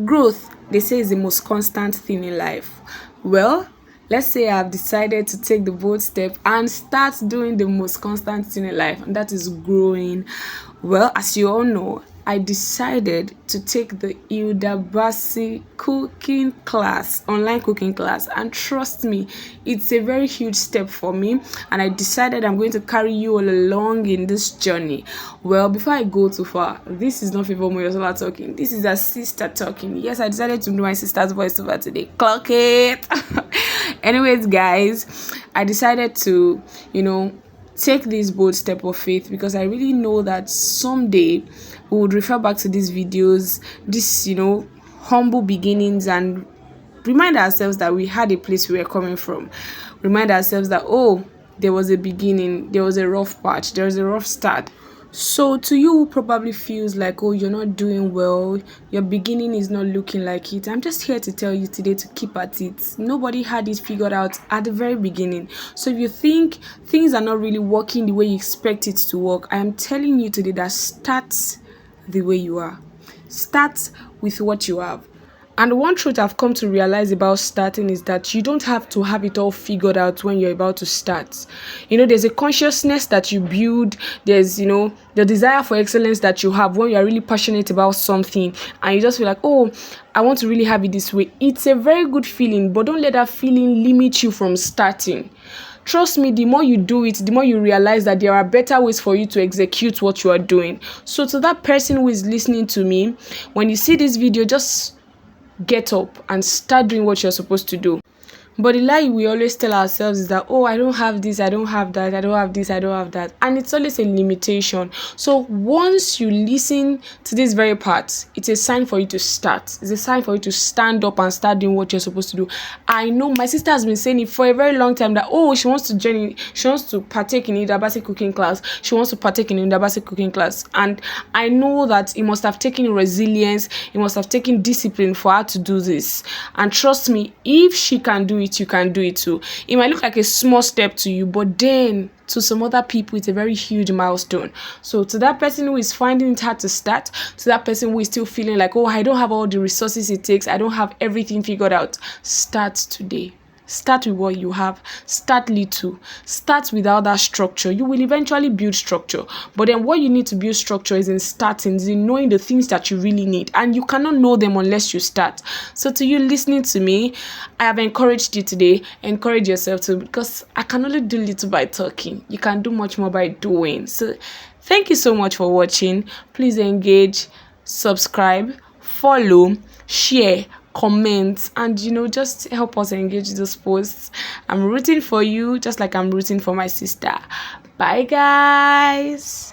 Growth, they say, is the most constant thing in life. Well, let's say I've decided to take the bold step and start doing the most constant thing in life, and that is growing. Well, as you all know, I decided to take the Hilda Basi cooking class, online cooking class, and trust me, it's a very huge step for me. And I decided I'm going to carry you all along in this journey. Well, before I go too far, this is not Favor Moyosola talking. This is a sister talking. Yes, I decided to do my sister's voice over today. Clock it. Anyways, guys, I decided to, take this bold step of faith because I really know that someday we would refer back to these videos, this, humble beginnings, and remind ourselves that we had a place we were coming from. Remind ourselves that, oh, there was a beginning, there was a rough patch, there was a rough start. So to you who probably feels like, oh, you're not doing well, your beginning is not looking like it, I'm just here to tell you today to keep at it. Nobody had it figured out at the very beginning. So if you think things are not really working the way you expect it to work, I am telling you today that start the way you are. Start with what you have. And one truth I've come to realize about starting is that you don't have to have it all figured out when you're about to start. There's a consciousness that you build. There's, the desire for excellence that you have when you're really passionate about something. And you just feel like, oh, I want to really have it this way. It's a very good feeling, but don't let that feeling limit you from starting. Trust me, the more you do it, the more you realize that there are better ways for you to execute what you are doing. So to that person who is listening to me, when you see this video, just get up and start doing what you're supposed to do. But the lie we always tell ourselves is that, oh, I don't have this, I don't have that, I don't have this, I don't have that. And it's always a limitation. So once you listen to this very part, it's a sign for you to start. It's a sign for you to stand up and start doing what you're supposed to do. I know my sister has been saying it for a very long time that, oh, she wants to join, she wants to partake in Hilda Basi cooking class. She wants to partake in Hilda Basi cooking class. And I know that it must have taken resilience, it must have taken discipline for her to do this. And trust me, if she can do it, you can do it too. It might look like a small step to you, but then to some other people, it's a very huge milestone. So to that person who is finding it hard to start, to that person who is still feeling like, oh, I don't have all the resources it takes, I don't have everything figured out, start today. Start with what you have. Start little. Start without that structure. You will eventually build structure. But then what you need to build structure is in starting, is in knowing the things that you really need. And you cannot know them unless you start. So to you listening to me, I have encouraged you today. Encourage yourself too, because I can only do little by talking. You can do much more by doing. So thank you so much for watching. Please engage, subscribe, follow, share, comment, and just help us engage those posts. I'm rooting for you just like I'm rooting for my sister. Bye guys.